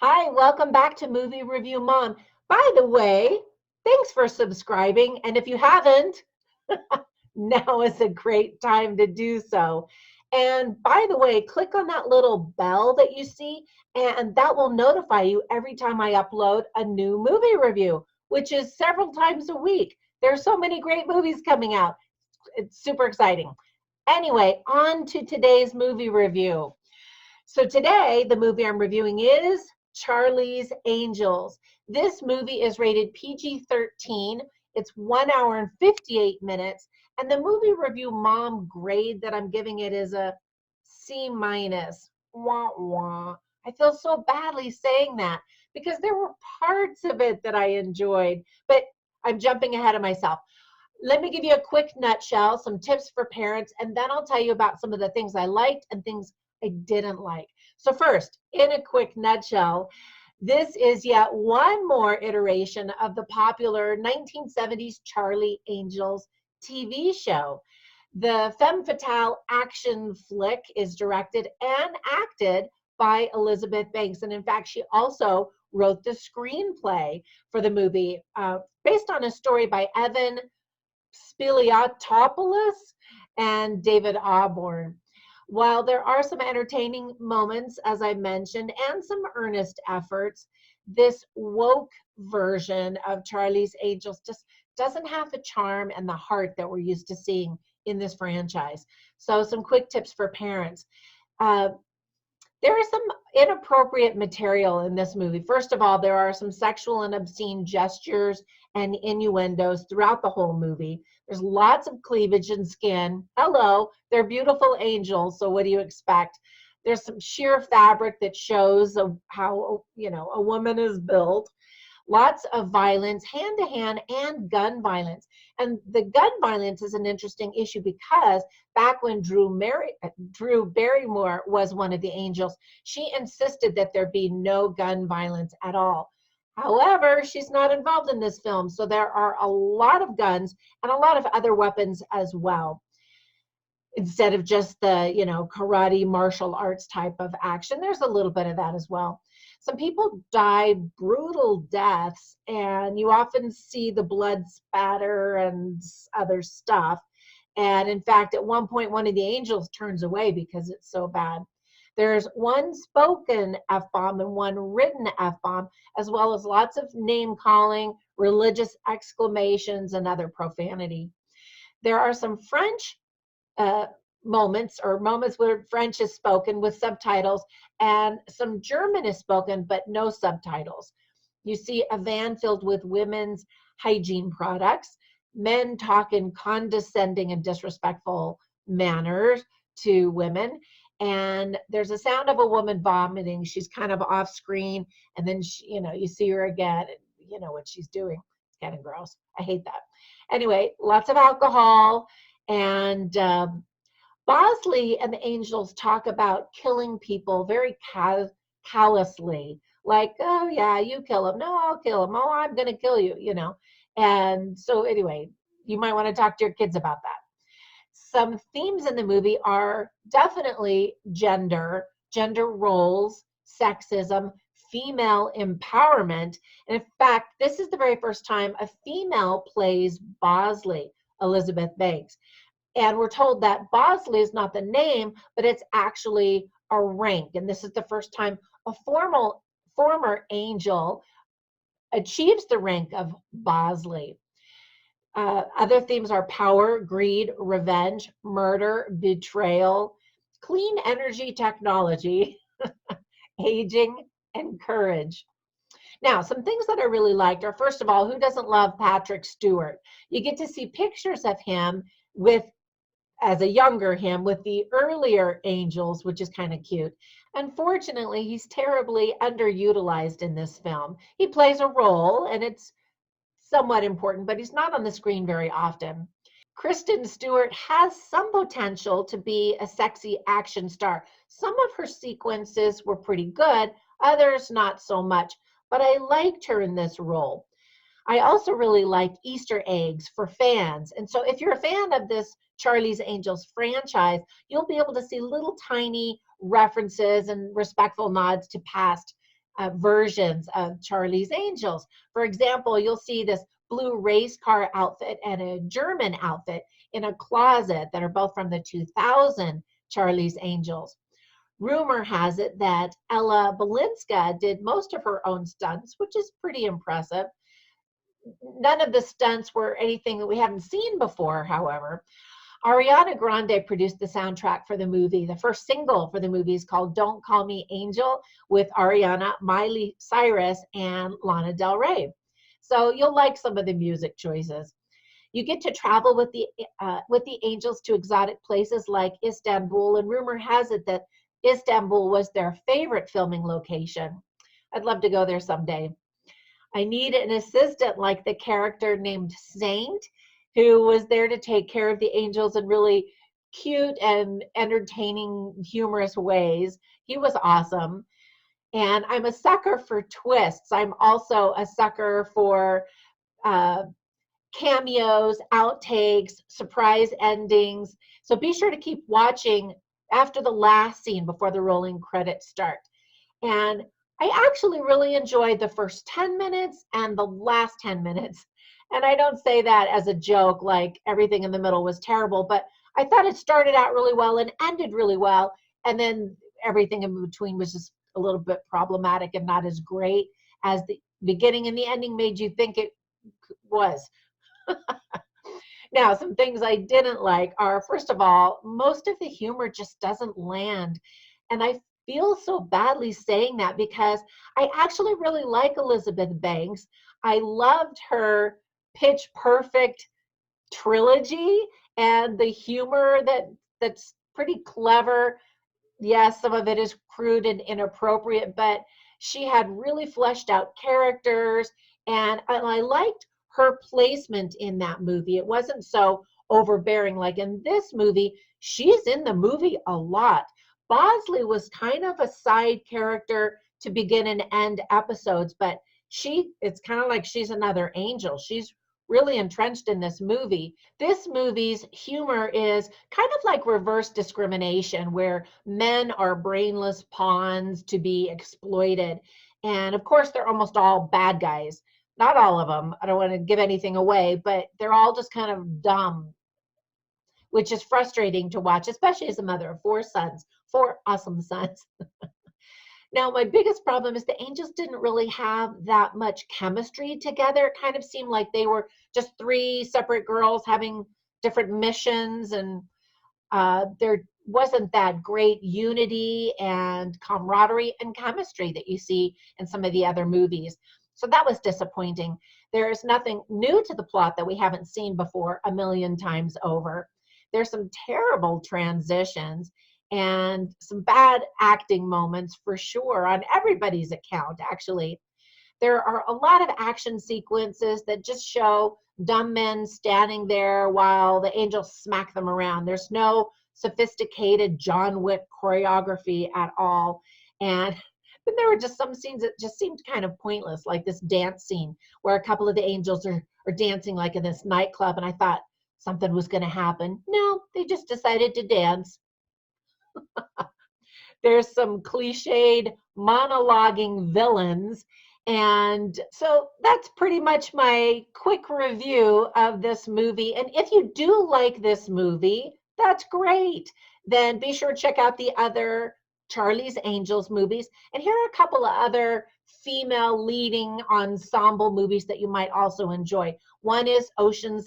Hi, welcome back to Movie Review Mom. By the way, thanks for subscribing. And if you haven't, now is a great time to do so. And by the way, click on that little bell that you see, and that will notify you every time I upload a new movie review, which is several times a week. There are so many great movies coming out. It's super exciting. Anyway, on to today's movie review. So today, the movie I'm reviewing is Charlie's Angels. This movie is rated PG-13. It's 1 hour and 58 minutes. And the movie review mom grade that I'm giving it is a C minus. Wah, wah. I feel so badly saying that because there were parts of it that I enjoyed, but I'm jumping ahead of myself. Let me give you a quick nutshell, some tips for parents, and then I'll tell you about some of the things I liked and things I didn't like. So first, in a quick nutshell, this is yet one more iteration of the popular 1970s Charlie Angels TV show. The femme fatale action flick is directed and acted by Elizabeth Banks. And in fact, she also wrote the screenplay for the movie based on a story by Evan Spiliotopoulos and David Auburn. While there are some entertaining moments, as I mentioned, and some earnest efforts, this woke version of Charlie's Angels just doesn't have the charm and the heart that we're used to seeing in this franchise. So, some quick tips for parents. Uh, there is some inappropriate material in this movie. First of all, there are some sexual and obscene gestures and innuendos throughout the whole movie. There's lots of cleavage and skin. Hello, they're beautiful angels, so what do you expect? There's some sheer fabric that shows how, a woman is built. Lots of violence, hand to hand and gun violence. And the gun violence is an interesting issue because back when Drew Barrymore was one of the angels, she insisted that there be no gun violence at all. However, she's not involved in this film, so there are a lot of guns and a lot of other weapons as well, instead of just the, karate martial arts type of action. There's a little bit of that as well. Some people die brutal deaths, and you often see the blood spatter and other stuff. And in fact, at one point, one of the angels turns away because it's so bad. There's one spoken F bomb and one written F bomb, as well as lots of name calling, religious exclamations, and other profanity. There are some French uh, moments where French is spoken with subtitles, and some German is spoken but no subtitles. You see a van filled with women's hygiene products, men talk in condescending and disrespectful manners to women, and there's a sound of a woman vomiting. She's kind of off screen, and then you see her again, and you know what she's doing. It's kind of gross. I hate that. Anyway, lots of alcohol, and Bosley and the angels talk about killing people very callously, like, oh, yeah, you kill him. No, I'll kill him. Oh, I'm going to kill you. And so, anyway, you might want to talk to your kids about that. Some themes in the movie are definitely gender roles, sexism, female empowerment. And in fact, this is the very first time a female plays Bosley, Elizabeth Banks. And we're told that Bosley is not the name, but it's actually a rank. And this is the first time a former angel achieves the rank of Bosley. Other themes are power, greed, revenge, murder, betrayal, clean energy technology, aging, and courage. Now, some things that I really liked are, first of all, who doesn't love Patrick Stewart? You get to see pictures of him as a younger him with the earlier angels, which is kind of cute. Unfortunately, he's terribly underutilized in this film. He plays a role and it's somewhat important, but he's not on the screen very often. Kristen Stewart has some potential to be a sexy action star. Some of her sequences were pretty good, others not so much, but I liked her in this role. I also really like Easter eggs for fans. And so if you're a fan of this Charlie's Angels franchise, you'll be able to see little tiny references and respectful nods to past versions of Charlie's Angels. For example, you'll see this blue race car outfit and a German outfit in a closet that are both from the 2000 Charlie's Angels. Rumor has it that Ella Balinska did most of her own stunts, which is pretty impressive. None of the stunts were anything that we hadn't seen before, however. Ariana Grande produced the soundtrack for the movie. The first single for the movie is called Don't Call Me Angel with Ariana, Miley Cyrus, and Lana Del Rey. So you'll like some of the music choices. You get to travel with the Angels to exotic places like Istanbul, and rumor has it that Istanbul was their favorite filming location. I'd love to go there someday. I need an assistant like the character named Saint, who was there to take care of the Angels in really cute and entertaining, humorous ways. He was awesome. And I'm a sucker for twists. I'm also a sucker for uh, cameos, outtakes, surprise endings. So be sure to keep watching after the last scene before the rolling credits start. And I actually really enjoyed the first 10 minutes and the last 10 minutes. And I don't say that as a joke, like everything in the middle was terrible, but I thought it started out really well and ended really well. And then everything in between was just a little bit problematic and not as great as the beginning and the ending made you think it was. Now, some things I didn't like are, first of all, most of the humor just doesn't land. And I feel so badly saying that because I actually really like Elizabeth Banks. I loved her Pitch Perfect trilogy and the humor that's pretty clever. Yes, some of it is crude and inappropriate, but she had really fleshed out characters, and I liked her placement in that movie. It wasn't so overbearing like in this movie. She's in the movie a lot. Bosley was kind of a side character to begin and end episodes, but it's kind of like she's another angel. She's really entrenched in this movie. This movie's humor is kind of like reverse discrimination, where men are brainless pawns to be exploited. And of course, they're almost all bad guys. Not all of them. I don't want to give anything away, but they're all just kind of dumb, which is frustrating to watch, especially as a mother of four sons, four awesome sons. Now, my biggest problem is the Angels didn't really have that much chemistry together. It kind of seemed like they were just three separate girls having different missions, and there wasn't that great unity and camaraderie and chemistry that you see in some of the other movies. So that was disappointing. There's nothing new to the plot that we haven't seen before a million times over. There's some terrible transitions and some bad acting moments for sure on everybody's account, actually. There are a lot of action sequences that just show dumb men standing there while the Angels smack them around. There's no sophisticated John Wick choreography at all. And then there were just some scenes that just seemed kind of pointless, like this dance scene where a couple of the Angels are dancing like in this nightclub. And I thought something was going to happen. No, they just decided to dance. There's some cliched monologuing villains. And so that's pretty much my quick review of this movie. And if you do like this movie, that's great. Then be sure to check out the other Charlie's Angels movies. And here are a couple of other female leading ensemble movies that you might also enjoy. One is Ocean's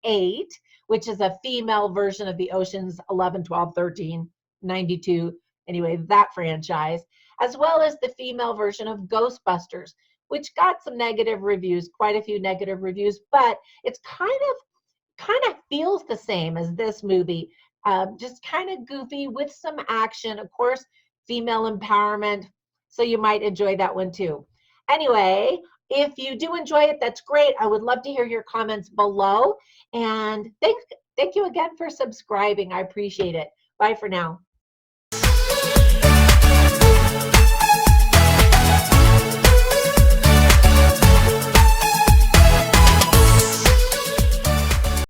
8, which is a female version of the Ocean's 11, 12, 13, 92, anyway, that franchise, as well as the female version of Ghostbusters, which got some negative reviews, quite a few negative reviews, but it's kind of feels the same as this movie, just kind of goofy with some action, of course, female empowerment, so you might enjoy that one too. Anyway, if you do enjoy it, that's great. I would love to hear your comments below, and thank you again for subscribing. I appreciate it. Bye for now.